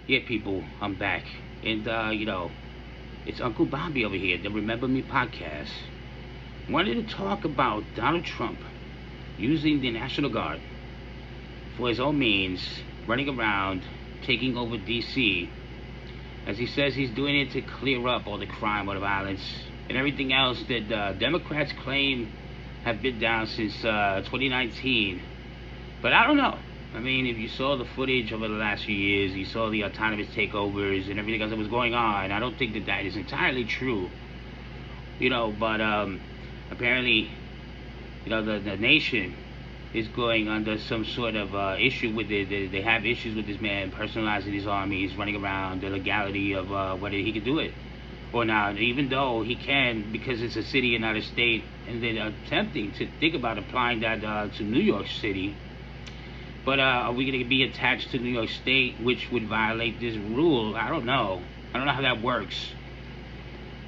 Yeah, people, I'm back. And, it's Uncle Bobby over here, the Remember Me podcast. Wanted to talk about Donald Trump using the National Guard for his own means, running around, taking over D.C. As he says he's doing it to clear up all the crime, all the violence, and everything else that Democrats claim have been down since 2019. But I don't know. I mean, if you saw the footage over the last few years, you saw the autonomous takeovers and everything else that was going on. I don't think that that is entirely true, but apparently, the nation is going under some sort of issue with it. They have issues with this man personalizing his army. He's running around, the legality of whether he can do it or not, even though he can, because it's a city and not a state, and then attempting to think about applying that to New York City. But are we going to be attached to New York State, which would violate this rule? I don't know. I don't know how that works.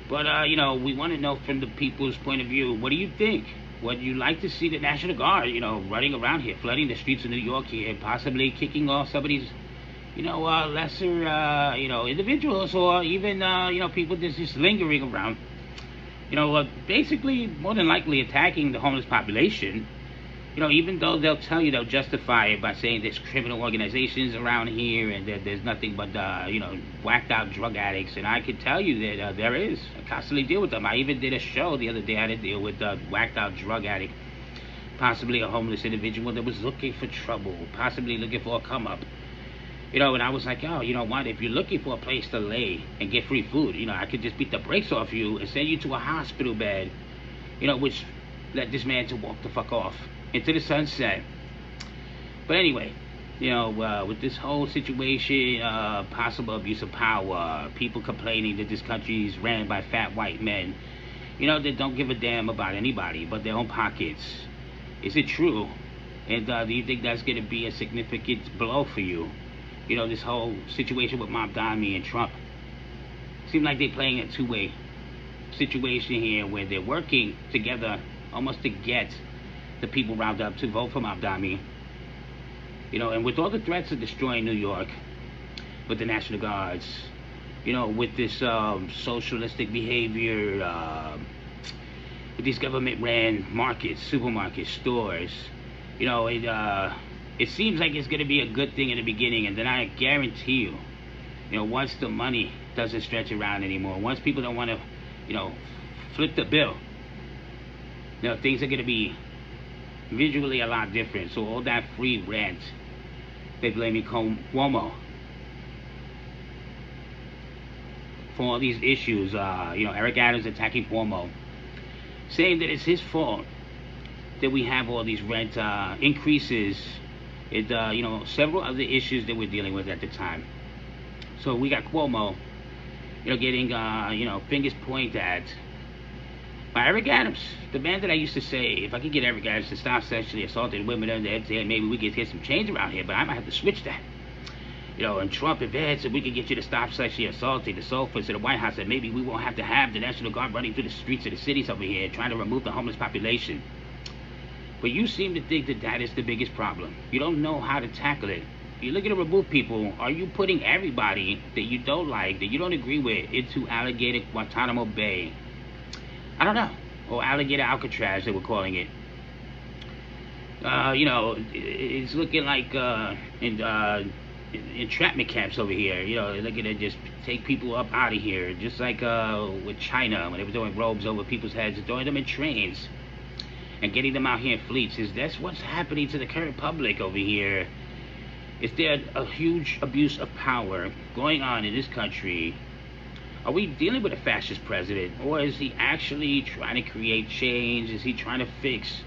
But, we want to know from the people's point of view, what do you think? Would you like to see the National Guard, running around here, flooding the streets of New York here, possibly kicking off some of these, lesser, individuals, or even, people just lingering around, basically more than likely attacking the homeless population? Even though they'll tell you, they'll justify it by saying there's criminal organizations around here and that there's nothing but, whacked out drug addicts. And I can tell you that there is. I constantly deal with them. I even did a show the other day. I had to deal with a whacked out drug addict, possibly a homeless individual that was looking for trouble, possibly looking for a come up. And I was like, oh, you know what? If you're looking for a place to lay and get free food, I could just beat the brakes off you and send you to a hospital bed, which led this man to walk the fuck off into the sunset. But anyway, with this whole situation, possible abuse of power, people complaining that this country is ran by fat white men, that don't give a damn about anybody but their own pockets. Is it true? And do you think that's going to be a significant blow for you? This whole situation with Mamdani and Trump. Seems like they're playing a two-way situation here where they're working together almost to get the people riled up to vote for Mamdani. And with all the threats of destroying New York, with the National Guards, with this socialistic behavior, with these government-ran markets, supermarkets, stores, it seems like it's going to be a good thing in the beginning, and then I guarantee you, once the money doesn't stretch around anymore, once people don't want to, flip the bill, things are going to be visually a lot different. So all that free rent, they blaming Cuomo for all these issues. Eric Adams attacking Cuomo, saying that it's his fault that we have all these rent increases. Several other issues that we're dealing with at the time. So we got Cuomo, getting fingers pointed at by Eric Adams, the man that I used to say, if I could get Eric Adams to stop sexually assaulting women under the FDA, maybe we could get some change around here, but I might have to switch that. And Trump, if Ed said we could get you to stop sexually assaulting the Sulphurs to the White House, and maybe we won't have to have the National Guard running through the streets of the cities over here trying to remove the homeless population. But you seem to think that that is the biggest problem. You don't know how to tackle it. You're looking to remove people. Are you putting everybody that you don't like, that you don't agree with, into Alligator Guantanamo Bay? I don't know. Or Alligator Alcatraz, they were calling it. It's looking like entrapment camps over here. They're looking to just take people up out of here. Just like with China, when they were throwing robes over people's heads and throwing them in trains and getting them out here in fleets. That's what's happening to the current public over here. Is there a huge abuse of power going on in this country? Are we dealing with a fascist president, or is he actually trying to create change? Is he trying to fix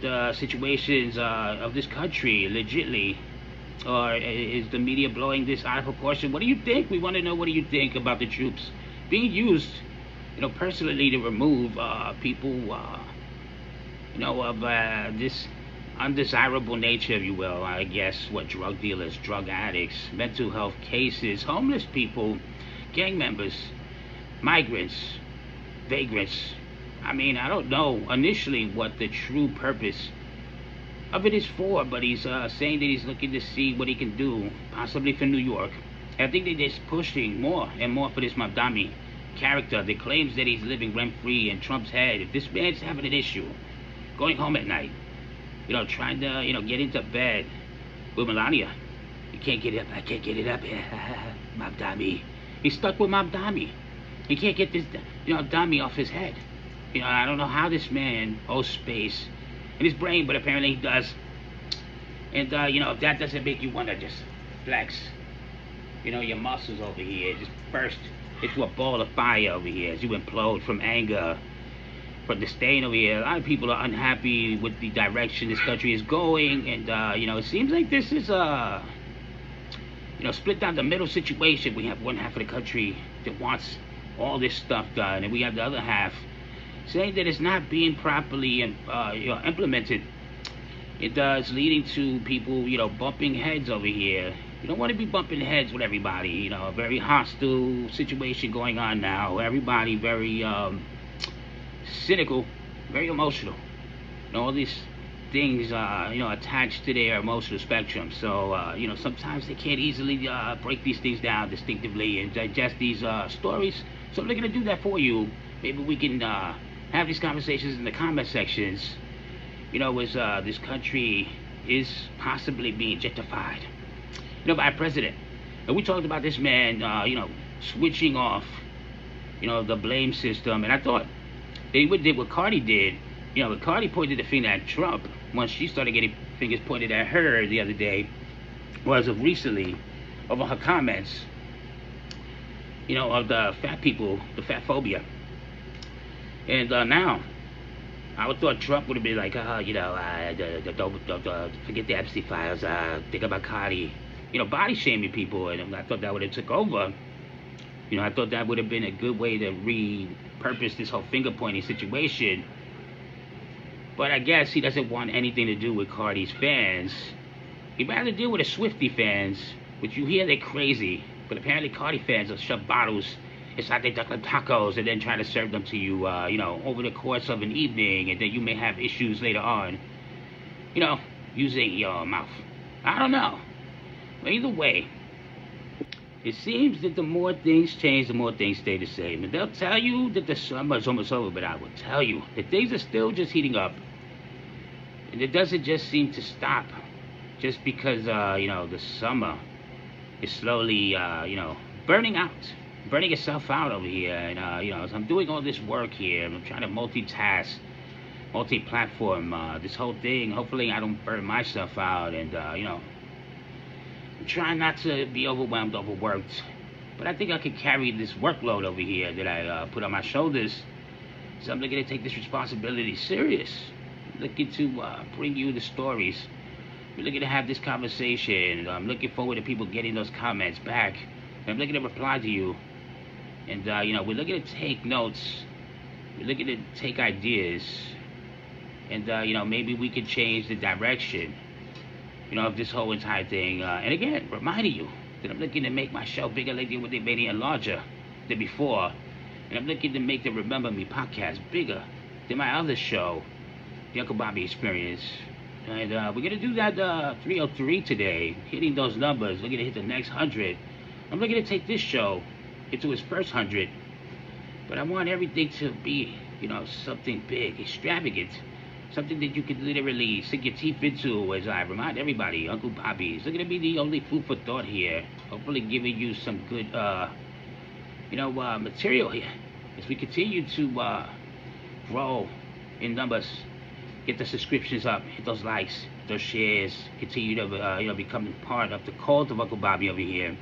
the situations of this country legitly? Or is the media blowing this out of proportion? What do you think? We want to know, what do you think about the troops being used, personally to remove people, of this undesirable nature, if you will, I guess, what drug dealers, drug addicts, mental health cases, homeless people, gang members, migrants, vagrants. I mean, I don't know initially what the true purpose of it is for, but he's saying that he's looking to see what he can do, possibly for New York, I think they're just pushing more and more for this Mamdani character that claims that he's living rent-free in Trump's head. If this man's having an issue, going home at night, trying to, get into bed with Melania, he can't get it up. I can't get it up. Mamdani. He's stuck with Mamdani. He can't get this, Dami off his head. I don't know how this man holds space in his brain, but apparently he does. And, if that doesn't make you want to just flex, your muscles over here, just burst into a ball of fire over here as you implode from anger, from disdain over here. A lot of people are unhappy with the direction this country is going, and, it seems like this is a, split down the middle situation. We have one half of the country that wants all this stuff done, and we have the other half saying that it's not being properly implemented. It's leading to people, bumping heads over here. You don't want to be bumping heads with everybody. A very hostile situation going on now. Everybody very cynical, very emotional. All these things, attached to their emotional spectrum. So, sometimes they can't easily break these things down distinctively and digest these stories. So I'm not going to do that for you. Maybe we can have these conversations in the comment sections. As this country is possibly being gentrified, by a president. And we talked about this man, switching off, the blame system. And I thought they did what Cardi did. When Cardi pointed the finger at Trump, once she started getting fingers pointed at her the other day, was of recently, over her comments, of the fat people, the fat phobia. And now, I would thought Trump would have been like, don't forget the Epstein files, think about Cardi, body shaming people, and I thought that would have took over. I thought that would have been a good way to repurpose this whole finger pointing situation. But I guess he doesn't want anything to do with Cardi's fans. He'd rather deal with the Swiftie fans, which you hear they're crazy, but apparently Cardi fans will shove bottles inside their duck tacos and then try to serve them to you, over the course of an evening, and then you may have issues later on, using your mouth. I don't know. But either way, it seems that the more things change, the more things stay the same. And they'll tell you that the summer is almost over, but I will tell you that things are still just heating up. And it doesn't just seem to stop just because, the summer is slowly, burning itself out over here. And, as I'm doing all this work here, I'm trying to multitask, multi-platform, this whole thing. Hopefully I don't burn myself out, and, I'm trying not to be overwhelmed, overworked. But I think I can carry this workload over here that I put on my shoulders. So I'm looking to take this responsibility serious. I'm looking to bring you the stories. We're looking to have this conversation. I'm looking forward to people getting those comments back. I'm looking to reply to you. And, we're looking to take notes. We're looking to take ideas. And, maybe we could change the direction, of this whole entire thing. And again, reminding you that I'm looking to make my show bigger lately with the many and larger than before. And I'm looking to make the Remember Me podcast bigger than my other show, The Uncle Bobby Experience. And we're going to do that 303 today, hitting those numbers. We're going to hit the next 100. I'm looking to take this show into its first 100. But I want everything to be, something big, extravagant. Something that you could literally sink your teeth into, as I remind everybody, Uncle Bobby is going to be the only food for thought here. Hopefully giving you some good, material here. As we continue to grow in numbers, get the subscriptions up, hit those likes, those shares, continue to, become part of the cult of Uncle Bobby over here.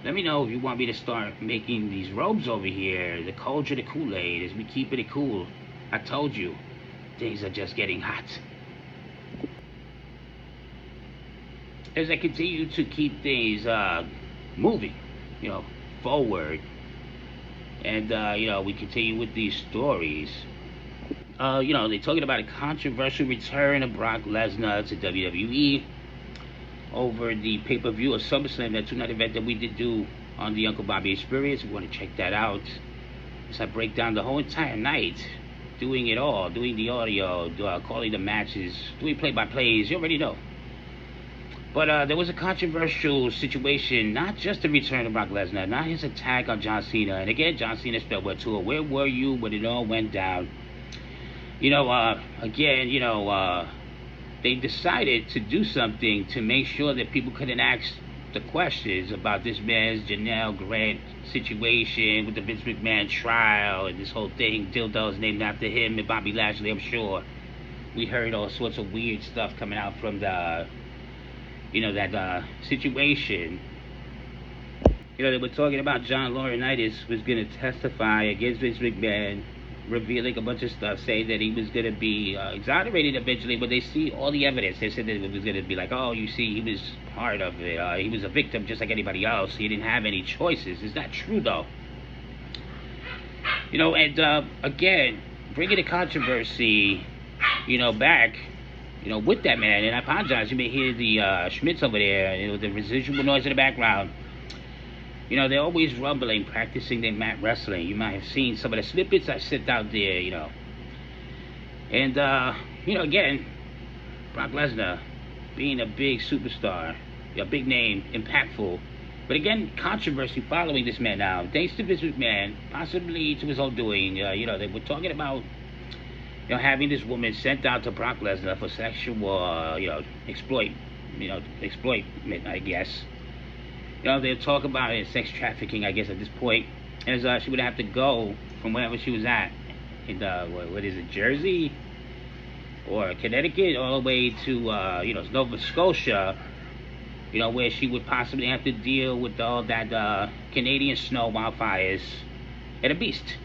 Let me know if you want me to start making these robes over here, the culture, the Kool-Aid, as we keep it cool. I told you. Things are just getting hot. As I continue to keep things moving, forward, and we continue with these stories. They're talking about a controversial return of Brock Lesnar to WWE over the pay-per-view of SummerSlam, that two-night event that we did do on the Uncle Bobby Experience. We want to check that out as I break down the whole entire night. Doing it all, doing the audio, calling the matches, doing play-by-plays, you already know. But there was a controversial situation, not just the return of Brock Lesnar, not his attack on John Cena. And again, John Cena spelled what tour. Where were you when it all went down? Again, they decided to do something to make sure that people couldn't ask the questions about this man's Janelle Grant situation with the Vince McMahon trial and this whole thing. Dildos named after him and Bobby Lashley, I'm sure. We heard all sorts of weird stuff coming out from the that situation. They were talking about John Laurinaitis was going to testify against Vince McMahon, revealing a bunch of stuff, saying that he was going to be exonerated eventually, but they see all the evidence. They said that it was going to be like, oh, you see, he was part of it. He was a victim just like anybody else. He didn't have any choices. Is that true, though? Again, bringing the controversy, back, with that man, and I apologize, you may hear the Schmitz over there, the residual noise in the background. They're always rumbling, practicing their mat wrestling. You might have seen some of the snippets I sent out there, And, again, Brock Lesnar being a big superstar, a big name, impactful. But again, controversy following this man now. Thanks to Vince McMahon, possibly to his own doing. They were talking about having this woman sent out to Brock Lesnar for sexual, exploitment, I guess. They'll talk about it, sex trafficking, I guess, at this point. As she would have to go from wherever she was at, in what is it, Jersey or Connecticut, all the way to Nova Scotia, where she would possibly have to deal with all that Canadian snow wildfires and a beast.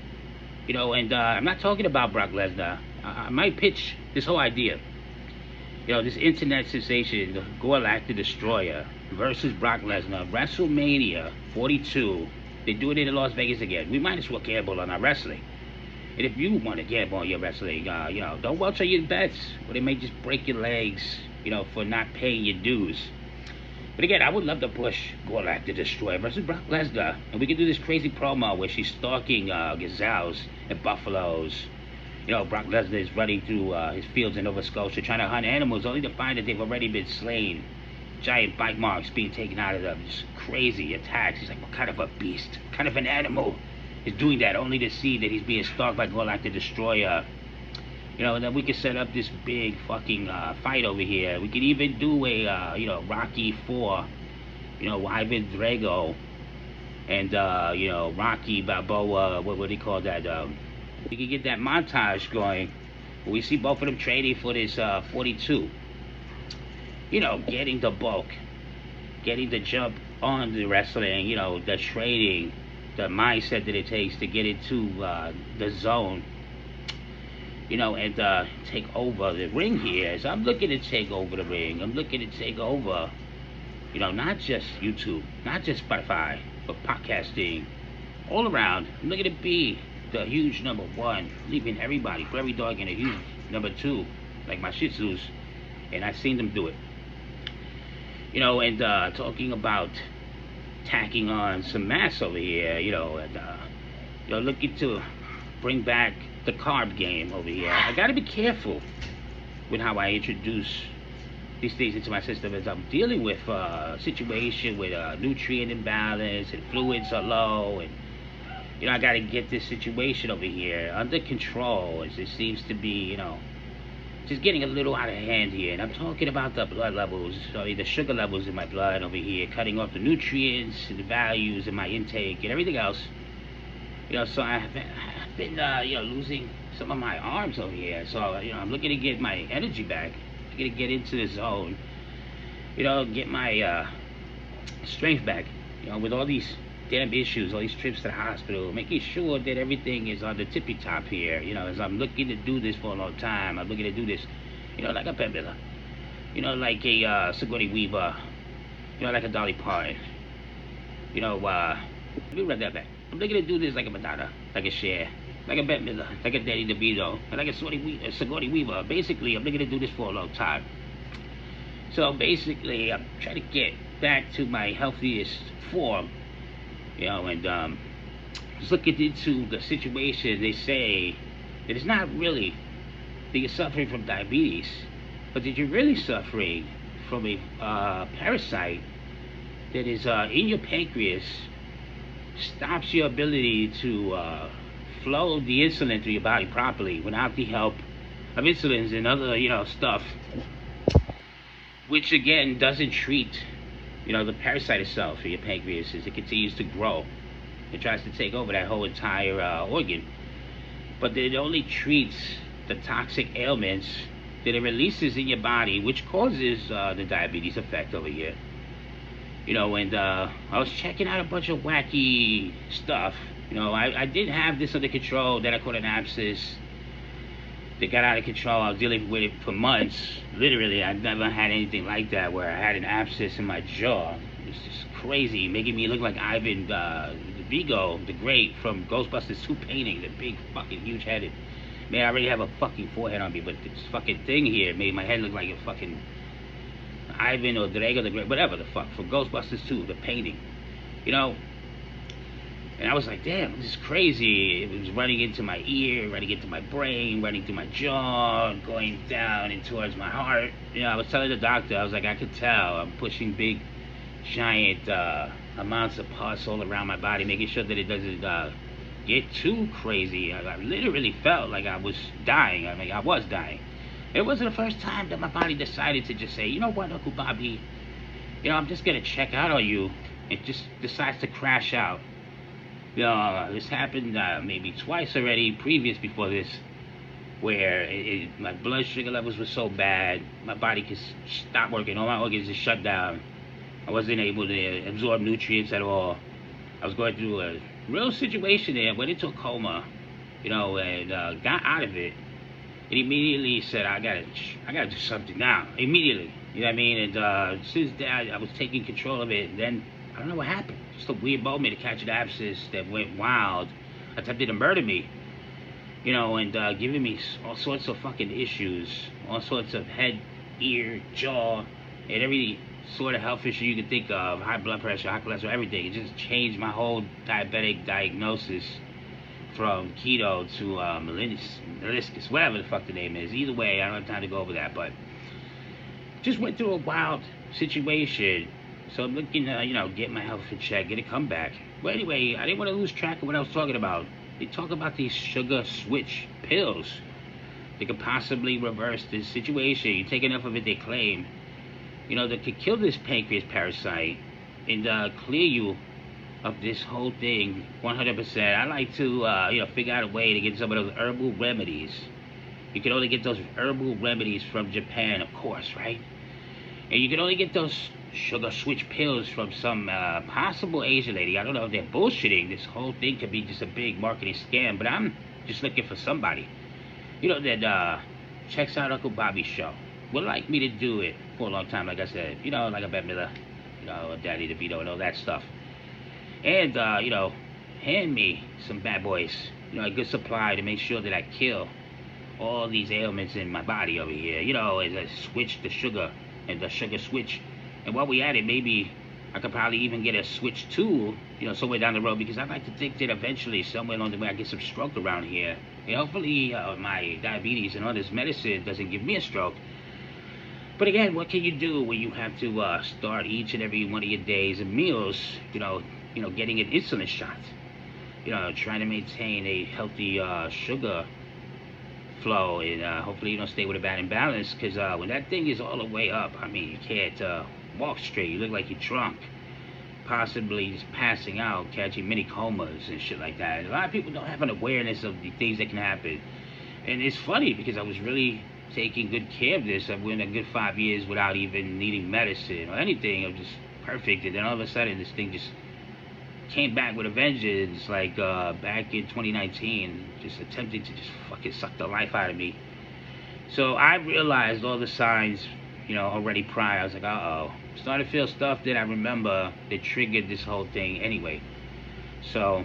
I'm not talking about Brock Lesnar. I might pitch this whole idea. This internet sensation, the Gorlak the Destroyer versus Brock Lesnar, WrestleMania 42. They do it in Las Vegas again. We might as well gamble on our wrestling. And if you want to gamble on your wrestling, don't welch on your bets, or they may just break your legs, for not paying your dues. But again, I would love to push Gorlak the Destroyer versus Brock Lesnar, and we can do this crazy promo where she's stalking gazelles and buffaloes. Brock Lesnar is running through his fields in Nova Scotia trying to hunt animals, only to find that they've already been slain. Giant bite marks being taken out of them. Just crazy attacks. He's like, what kind of a beast? What kind of an animal is doing that, only to see that he's being stalked by Gorlak the Destroyer? And then we could set up this big fucking fight over here. We could even do a, Rocky 4, Ivan Drago, and, Rocky Balboa, what do they call that? We could get that montage going. We see both of them training for this 42. Getting the bulk, getting the jump on the wrestling, the training, the mindset that it takes to get into the zone, and take over the ring here. So I'm looking to take over the ring. I'm looking to take over, not just YouTube, not just Spotify, but podcasting, all around. I'm looking to be the huge number one, leaving everybody, prairie dog, in a huge number two, like my Shih Tzus, and I've seen them do it. And talking about tacking on some mass over here, and looking to bring back the carb game over here. I gotta be careful with how I introduce these things into my system, as I'm dealing with a situation with nutrient imbalance and fluids are low, and I gotta get this situation over here under control, as it seems to be, just getting a little out of hand here. And I'm talking about the blood levels, the sugar levels in my blood over here, cutting off the nutrients and the values in my intake and everything else. So I've been losing some of my arms over here. So, I'm looking to get my energy back. I'm looking to get into the zone. Get my strength back. With all these damn issues, all these trips to the hospital, making sure that everything is on the tippy top here. As I'm looking to do this for a long time. I'm looking to do this, like a Bette Midler, like a Sigourney Weaver, like a Dolly Parton. Let me run that back. I'm looking to do this like a Madonna, like a Cher, like a Bette Midler, like a Danny DeVito, and like a Sigourney Weaver. Basically, I'm looking to do this for a long time. So basically, I'm trying to get back to my healthiest form. And just looking into the situation, they say that it's not really that you're suffering from diabetes, but that you're really suffering from a parasite that is in your pancreas, stops your ability to flow the insulin through your body properly without the help of insulins and other, stuff, which again doesn't treat, the parasite itself in your pancreas as it continues to grow. It tries to take over that whole entire organ, but it only treats the toxic ailments that it releases in your body, which causes the diabetes effect over here. And I was checking out a bunch of wacky stuff. I did have this under control that I called an abscess that got out of control. I was dealing with it for months. Literally, I've never had anything like that where I had an abscess in my jaw. It's just crazy, making me look like Ivan Vigo the Great from Ghostbusters 2 painting, the big fucking huge headed. Man, I already have a fucking forehead on me, but this fucking thing here made my head look like a fucking Ivan or Drago the Great, whatever the fuck, from Ghostbusters 2, the painting. And I was like, damn, this is crazy. It was running into my ear, running into my brain, running through my jaw, going down and towards my heart. I was telling the doctor, I was like, I could tell I'm pushing big, giant amounts of pus all around my body, making sure that it doesn't get too crazy. I literally felt like I was dying. I was dying. It wasn't the first time that my body decided to just say, you know what, Uncle Bobby, I'm just going to check out on you. It just decides to crash out. This happened maybe twice already, before this, where my blood sugar levels were so bad, my body could stop working, all my organs just shut down. I wasn't able to absorb nutrients at all. I was going through a real situation there, went into a coma, and got out of it. And immediately said, I gotta do something now, immediately, you know what I mean? And since that, I was taking control of it, and then, I don't know what happened. Just a weird moment to catch an abscess that went wild, attempted to murder me, and giving me all sorts of fucking issues, all sorts of head, ear, jaw, and every sort of health issue you can think of, high blood pressure, high cholesterol, everything. It just changed my whole diabetic diagnosis from keto to meniscus, whatever the fuck the name is. Either way, I don't have time to go over that, but just went through a wild situation. So I'm looking to, get my health in check, get a comeback. But anyway, I didn't want to lose track of what I was talking about. They talk about these sugar switch pills. They could possibly reverse this situation. You take enough of it, they claim, that could kill this pancreas parasite and clear you of this whole thing 100%. I like to, figure out a way to get some of those herbal remedies. You can only get those herbal remedies from Japan, of course, right? And you can only get those sugar switch pills from some possible Asian lady. I don't know if they're bullshitting. This whole thing could be just a big marketing scam, but I'm just looking for somebody, that checks out Uncle Bobby's show. Would like me to do it for a long time, like I said. Like a Bette Midler, Danny DeVito and all that stuff. And, hand me some bad boys, a good supply to make sure that I kill all these ailments in my body over here, as I switch the sugar and the sugar switch. And while we at it, maybe I could probably even get a switch tool, somewhere down the road, because I'd like to think that eventually, somewhere along the way, I get some stroke around here. And hopefully, my diabetes and all this medicine doesn't give me a stroke. But again, what can you do when you have to start each and every one of your days and meals, getting an insulin shot, trying to maintain a healthy sugar flow, and hopefully you don't stay with a bad imbalance, because when that thing is all the way up, you can't walk straight. You look like you're drunk, possibly just passing out, catching mini comas and shit like that. And a lot of people don't have an awareness of the things that can happen. And it's funny, because I was really taking good care of this. I went a good 5 years without even needing medicine or anything. I was just perfect, and then all of a sudden this thing just came back with a vengeance, like back in 2019, just attempting to just fucking suck the life out of me. So I realized all the signs, already prior. I was like, uh-oh. Started to feel stuff that I remember that triggered this whole thing anyway. So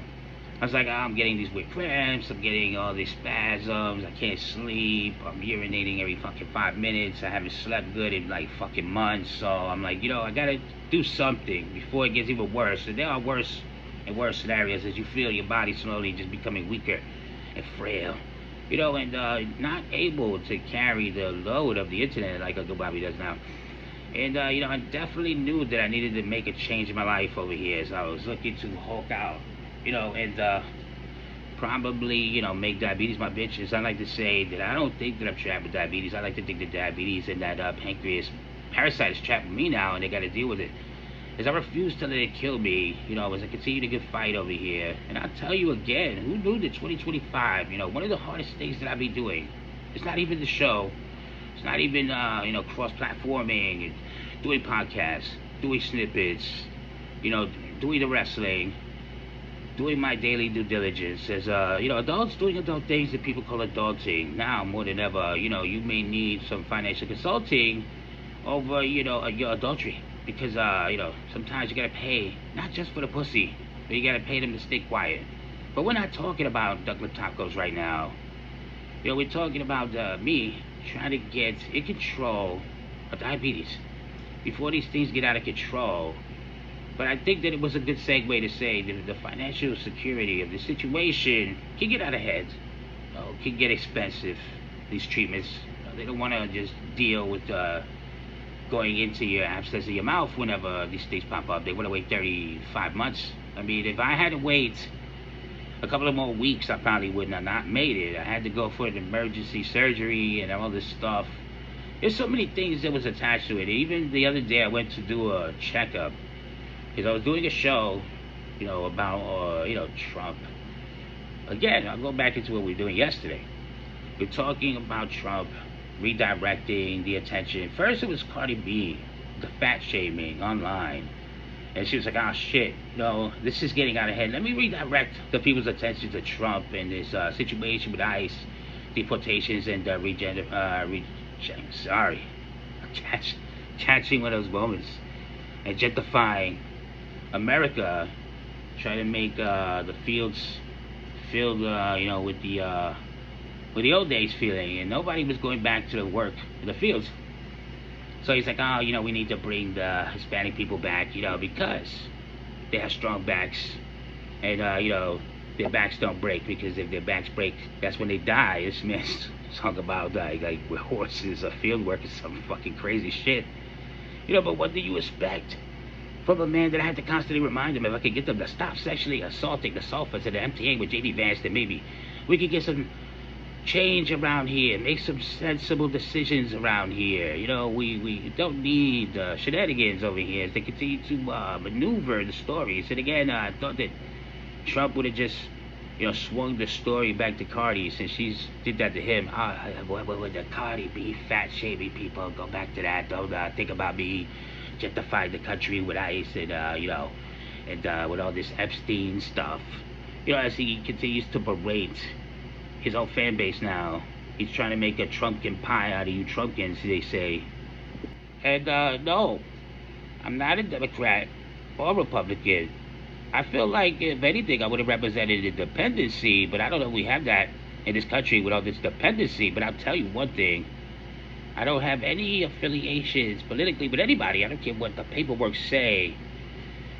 I was like, I'm getting these weird cramps, I'm getting all these spasms, I can't sleep, I'm urinating every fucking 5 minutes, I haven't slept good in like fucking months. So I'm like, I gotta do something before it gets even worse. And there are worse and worse scenarios as you feel your body slowly just becoming weaker and frail, and not able to carry the load of the internet like Uncle Bobby does now. And, I definitely knew that I needed to make a change in my life over here. So I was looking to hulk out, and probably, make diabetes my bitch. As I like to say, that I don't think that I'm trapped with diabetes. I like to think that diabetes and that pancreas parasite is trapped with me now, and they got to deal with it. As I refuse to let it kill me, as I continue to get fight over here. And I'll tell you again, who knew that 2025, one of the hardest things that I'll be doing, it's not even the show, it's not even, cross-platforming, and doing podcasts, doing snippets, doing the wrestling, doing my daily due diligence as adults doing adult things that people call adulting. Now more than ever, you may need some financial consulting over your adultery, because sometimes you gotta pay not just for the pussy, but you gotta pay them to stay quiet. But we're not talking about ducklet tacos right now. We're talking about me trying to get in control of diabetes before these things get out of control. But I think that it was a good segue to say that the financial security of the situation can get out of hand. Can get expensive, these treatments. They don't want to just deal with going into your abscess of your mouth whenever these things pop up. They want to wait 35 months. I mean, if I had to wait a couple of more weeks, I probably would not made it. I had to go for an emergency surgery and all this stuff. There's so many things that was attached to it. Even the other day, I went to do a checkup because I was doing a show, about Trump. Again, I'll go back into what we were doing yesterday. We're talking about Trump redirecting the attention. First, it was Cardi B, the fat shaming online. And she was like, oh shit, this is getting out of hand. Let me redirect the people's attention to Trump and this situation with ICE, deportations, and catching one of those moments. And gentrifying America, trying to make the fields filled, with the old days feeling, and nobody was going back to the work in the fields. So he's like, oh, we need to bring the Hispanic people back, because they have strong backs, and their backs don't break, because if their backs break, that's when they die. This man's talking about like with horses or field work or some fucking crazy shit. But what do you expect from a man that I had to constantly remind him, if I could get them to stop sexually assaulting the Sulphurs and the MTA with JD Vance, then maybe we could get some change around here, make some sensible decisions around here. We don't need shenanigans over here as they continue to maneuver the stories. And again, I thought that Trump would have just, swung the story back to Cardi, since she's did that to him. What would the Cardi B fat shaming people go back to that? Don't think about me gentrifying the country with ICE and and with all this Epstein stuff. As he continues to berate his own fan base now. He's trying to make a Trumpkin pie out of you Trumpkins, they say. And no, I'm not a Democrat or Republican. I feel like, if anything, I would have represented the dependency, but I don't know if we have that in this country with all this dependency. But I'll tell you one thing, I don't have any affiliations politically with anybody. I don't care what the paperwork say.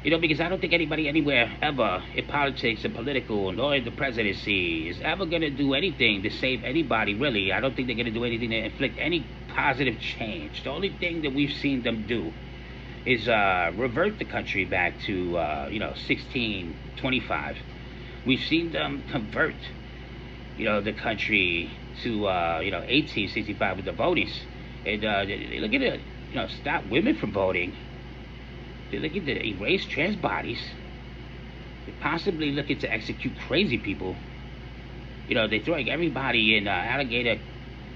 Because I don't think anybody anywhere ever in politics and political nor in the presidency is ever going to do anything to save anybody, really. I don't think they're going to do anything to inflict any positive change. The only thing that we've seen them do is revert the country back to, 1625. We've seen them convert, the country to, 1865 with the voting. And they look at it, stop women from voting. They're looking to erase trans bodies. They're possibly looking to execute crazy people. They're throwing everybody in alligator,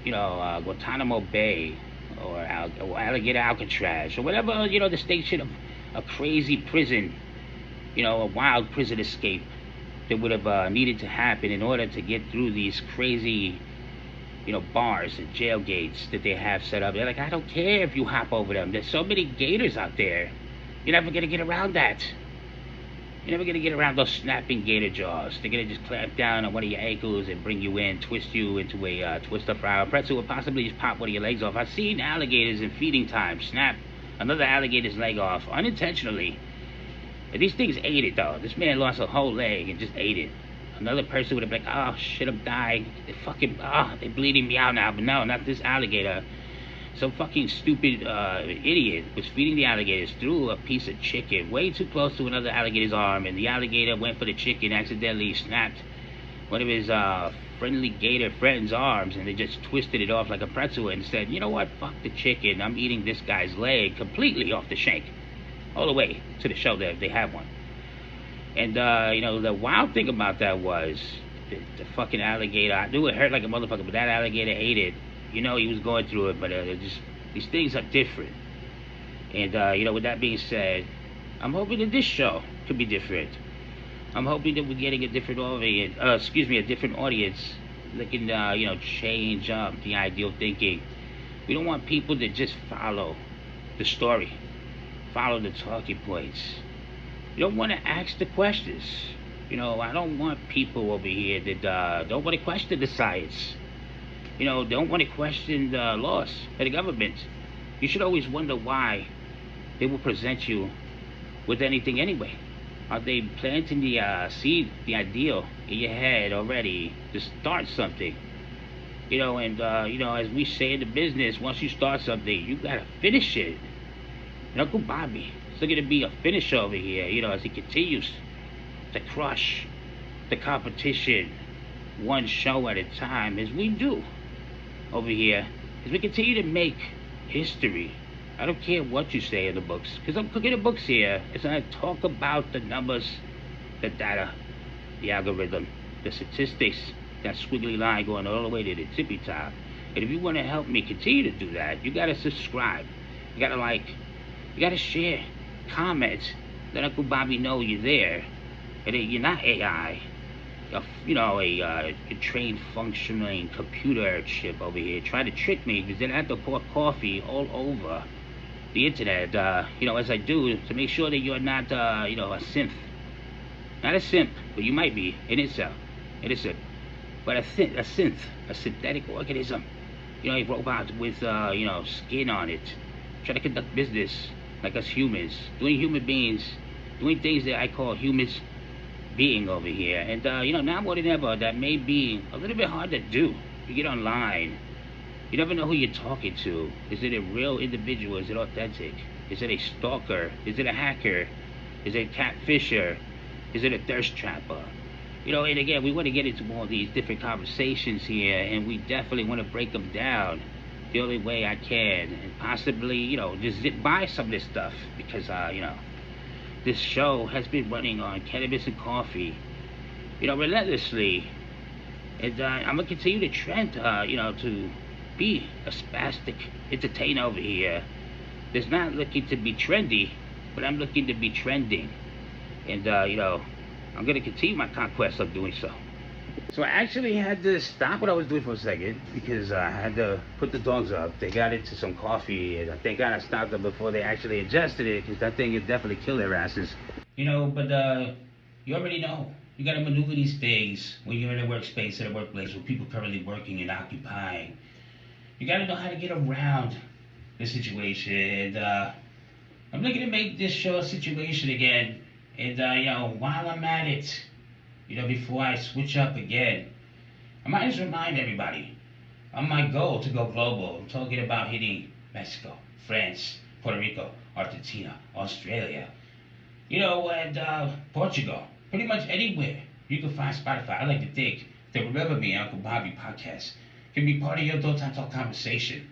Guantanamo Bay or alligator Alcatraz or whatever, the station of a crazy prison, a wild prison escape that would have needed to happen in order to get through these crazy, bars and jail gates that they have set up. They're like, I don't care if you hop over them. There's so many gators out there. You're never going to get around that. You're never going to get around those snapping gator jaws. They're going to just clamp down on one of your ankles and bring you in, twist you into a twister fry or pretzel, or possibly just pop one of your legs off. I've seen alligators in feeding time snap another alligator's leg off unintentionally. And these things ate it, though. This man lost a whole leg and just ate it. Another person would have been like, oh, shit, I'm dying. They're bleeding me out now. But no, not this alligator. Some fucking stupid idiot was feeding the alligators, threw a piece of chicken way too close to another alligator's arm, and the alligator went for the chicken, accidentally snapped one of his friendly gator friend's arms, and they just twisted it off like a pretzel and said, you know what, fuck the chicken, I'm eating this guy's leg completely off the shank, all the way to the show that they have one. And the wild thing about that was the fucking alligator, I knew it hurt like a motherfucker, but that alligator ate it. He was going through it, but just these things are different. And with that being said, I'm hoping that this show could be different. I'm hoping that we're getting a different audience, a different audience that can, change up the ideal thinking. We don't want people to just follow the story, follow the talking points. You don't want to ask the questions. I don't want people over here that don't want to question the science. Don't want to question the laws of the government. You should always wonder why they will present you with anything anyway. Are they planting the seed, the ideal in your head already to start something? As we say in the business, once you start something, you gotta finish it. And Uncle Bobby is going to be a finisher over here, as he continues to crush the competition one show at a time, as we do over here, as we continue to make history. I don't care what you say in the books, because I'm cooking the books here as I talk about the numbers, the data, the algorithm, the statistics, that squiggly line going all the way to the tippy top. And if you want to help me continue to do that, you got to subscribe. You got to like. You got to share, comment, let Uncle Bobby know you're there. And that you're not AI. A trained functioning computer chip over here trying to trick me because then I have to pour coffee all over the internet, as I do, to make sure that you're not, a synth. Not a simp, but you might be in itself. But a synth, a synthetic organism. A robot with, skin on it. Trying to conduct business like us humans, doing human beings, doing things that I call humans being over here. And, now more than ever, that may be a little bit hard to do. You get online, you never know who you're talking to. Is it a real individual? Is it authentic? Is it a stalker? Is it a hacker? Is it a catfisher? Is it a thirst trapper? And again, we want to get into all these different conversations here, and we definitely want to break them down the only way I can, and possibly, just zip by some of this stuff, because, this show has been running on cannabis and coffee, relentlessly, and I'm gonna continue to trend, to be a spastic entertainer over here. That's not looking to be trendy, but I'm looking to be trending, and I'm gonna continue my conquest of doing so. So I actually had to stop what I was doing for a second because I had to put the dogs up. They got into some coffee, and thank God I stopped them before they actually ingested it, because that thing would definitely kill their asses. But you already know. You got to maneuver these things when you're in a workspace, at a workplace with people currently working and occupying. You got to know how to get around the situation. And I'm looking to make this show a situation again. And while I'm at it, before I switch up again, I might just remind everybody on my goal to go global. I'm talking about hitting Mexico, France, Puerto Rico, Argentina, Australia, and Portugal. Pretty much anywhere you can find Spotify. I like to think that Remember Me, Uncle Bobby podcast can be part of your Don't Talk conversation.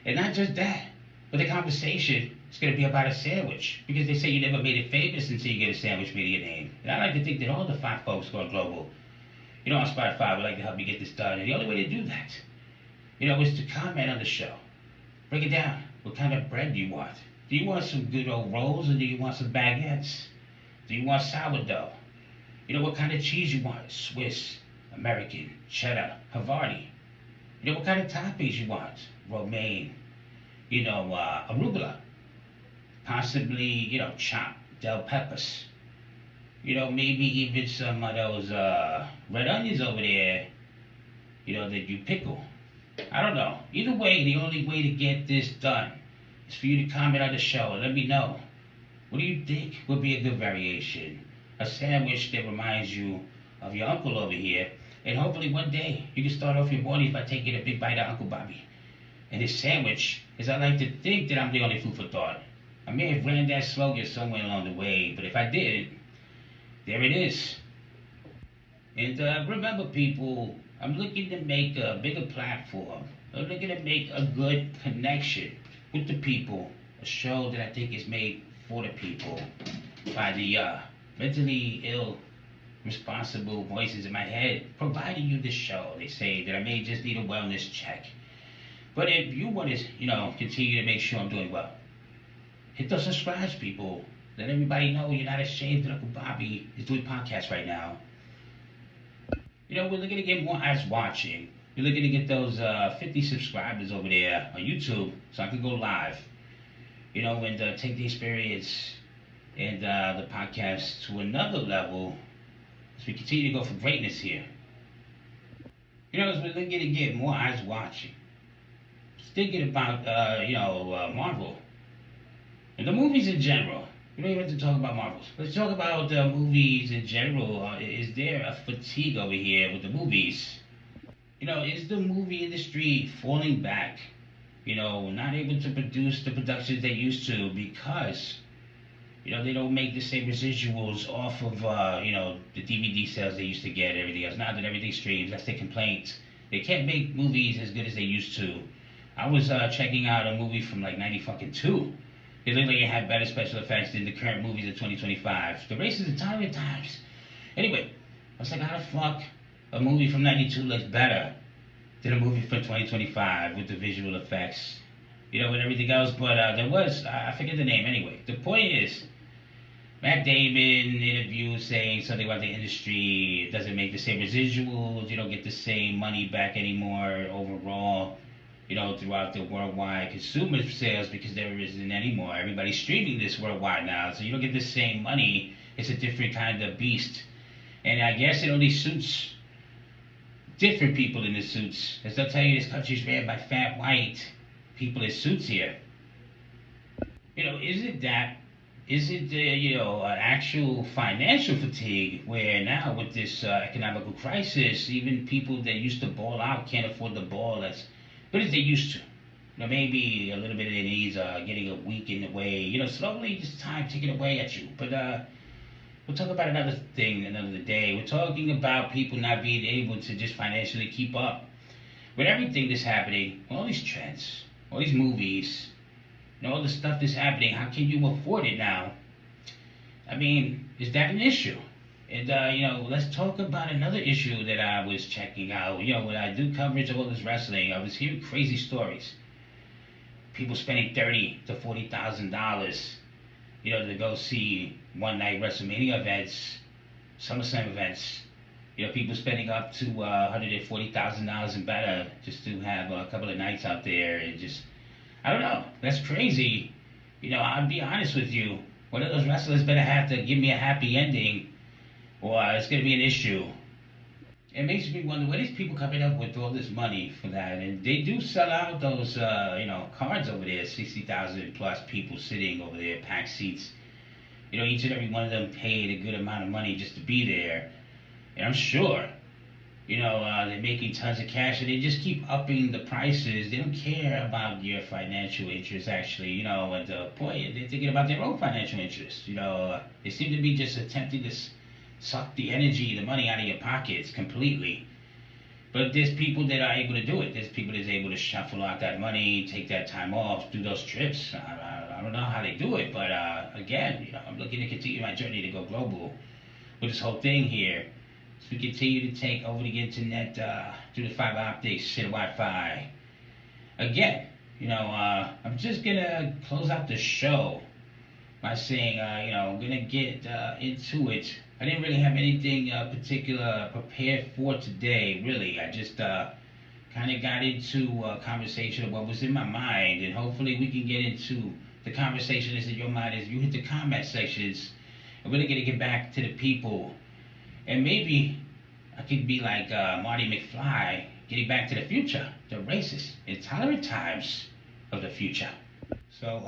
And not just that, but the conversation is going to be about a sandwich, because they say you never made it famous until you get a sandwich made of your name. And I like to think that all the fine folks going global, on Spotify, would like to help me get this done. And the only way to do that, is to comment on the show. Break it down. What kind of bread do you want? Do you want some good old rolls, or do you want some baguettes? Do you want sourdough? What kind of cheese you want? Swiss, American, cheddar, Havarti. What kind of toppings you want? Romaine, arugula. Possibly, chopped bell peppers. Maybe even some of those red onions over there, that you pickle. I don't know. Either way, the only way to get this done is for you to comment on the show and let me know. What do you think would be a good variation? A sandwich that reminds you of your uncle over here. And hopefully one day you can start off your mornings by taking a big bite of Uncle Bobby. And his sandwich is I like to think that I'm the only food for thought. I may have ran that slogan somewhere along the way, but if I did, there it is. And remember, people, I'm looking to make a bigger platform. I'm looking to make a good connection with the people. A show that I think is made for the people by the mentally ill, responsible voices in my head, providing you this show. They say that I may just need a wellness check. But if you want to, continue to make sure I'm doing well, hit those subscribes, people. Let everybody know you're not ashamed that Uncle Bobby is doing podcasts right now. We're looking to get more eyes watching. We're looking to get those 50 subscribers over there on YouTube so I can go live. And take the experience and the podcast to another level as we continue to go for greatness here. As we're looking to get more eyes watching. Thinking about, Marvel and the movies in general. We don't even have to talk about Marvels. Let's talk about movies in general. Is there a fatigue over here with the movies? Is the movie industry falling back? Not able to produce the productions they used to because, they don't make the same residuals off of, the DVD sales they used to get, everything else. Now that everything streams, that's their complaint. They can't make movies as good as they used to. I was checking out a movie from like 92. It looked like it had better special effects than the current movies of 2025. The race is the time of times. Anyway, I was like, how the fuck a movie from 92 looks better than a movie from 2025 with the visual effects, and everything else. But there was, I forget the name anyway. The point is, Matt Damon interviewed saying something about the industry. It doesn't make the same residuals. You don't get the same money back anymore overall. Throughout the worldwide consumer sales because there isn't anymore. Everybody's streaming this worldwide now, so you don't get the same money. It's a different kind of beast. And I guess it only suits different people in the suits. As they'll tell you, this country's ran by fat white people in suits here. Is it that? Is it, an actual financial fatigue where now with this economical crisis, even people that used to ball out can't afford the ball as good as they used to? Maybe a little bit of their knees are getting a weak in the way. Slowly just time ticking away at you. But we'll talk about another thing another day. We're talking about people not being able to just financially keep up with everything that's happening, all these trends, all these movies, all the stuff that's happening. How can you afford it now? I mean, is that an issue? And, let's talk about another issue that I was checking out. When I do coverage of all this wrestling, I was hearing crazy stories. People spending $30,000 to $40,000, to go see one night WrestleMania events, SummerSlam events. People spending up to $140,000 and better just to have a couple of nights out there. And just, I don't know. That's crazy. I'll be honest with you. One of those wrestlers better have to give me a happy ending, or it's going to be an issue. It makes me wonder where these people coming up with all this money for that. And they do sell out those, cards over there. 60,000 plus people sitting over there, packed seats. Each and every one of them paid a good amount of money just to be there. And I'm sure, they're making tons of cash, and they just keep upping the prices. They don't care about your financial interests, actually. At the point, they're thinking about their own financial interests. They seem to be just attempting to suck the energy, the money out of your pockets completely. But there's people that are able to do it. There's people that's able to shuffle out that money, take that time off, do those trips. I don't know how they do it, but again, I'm looking to continue my journey to go global with this whole thing here. So we continue to take over the internet through the fiber optics and Wi-Fi. Again, I'm just gonna close out the show by saying, I'm gonna get into it. I didn't really have anything particular prepared for today, really. I just kind of got into a conversation of what was in my mind, and hopefully we can get into the conversation that's in your mind as you hit the comment sections. I'm really gonna get back to the people, and maybe I could be like Marty McFly, getting back to the future, the racist, intolerant times of the future. So,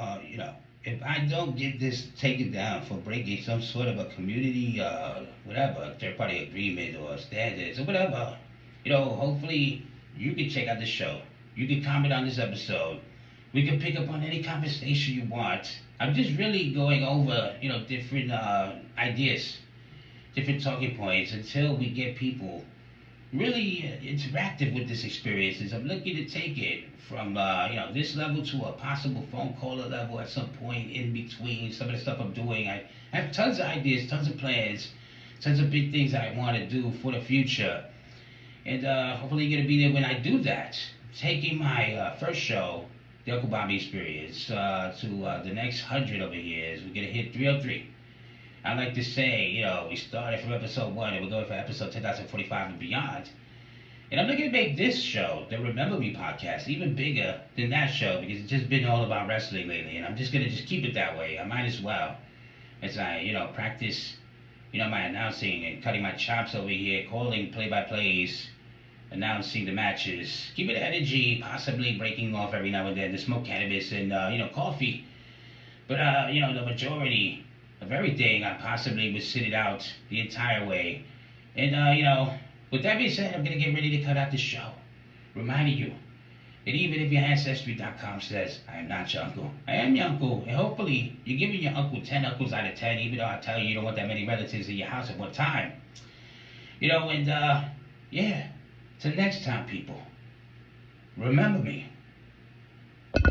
if I don't get this taken down for breaking some sort of a community, whatever, third-party agreement or standards or whatever, hopefully you can check out the show. You can comment on this episode. We can pick up on any conversation you want. I'm just really going over, different ideas, different talking points until we get people really interactive with this experience. As I'm looking to take it from this level to a possible phone caller level at some point in between some of the stuff I'm doing. I have tons of ideas, tons of plans, tons of big things I want to do for the future, and hopefully you're gonna be there when I do that. Taking my first show, the Uncle Bobby Experience, to the next 100 over here. We're gonna hit 303. I like to say, we started from episode 1 and we're going for episode 10,045 and beyond. And I'm looking to make this show, the Remember Me podcast, even bigger than that show because it's just been all about wrestling lately. And I'm just going to just keep it that way. I might as well as I, practice, my announcing and cutting my chops over here, calling play-by-plays, announcing the matches, keeping the energy, possibly breaking off every now and then to smoke cannabis and, coffee. But, the majority of everything, I possibly would sit it out the entire way. And, with that being said, I'm going to get ready to cut out this show. Reminding you that even if your Ancestry.com says, I am not your uncle, I am your uncle. And hopefully, you're giving your uncle 10 uncles out of 10, even though I tell you don't want that many relatives in your house at one time. And, yeah. Till next time, people. Remember me.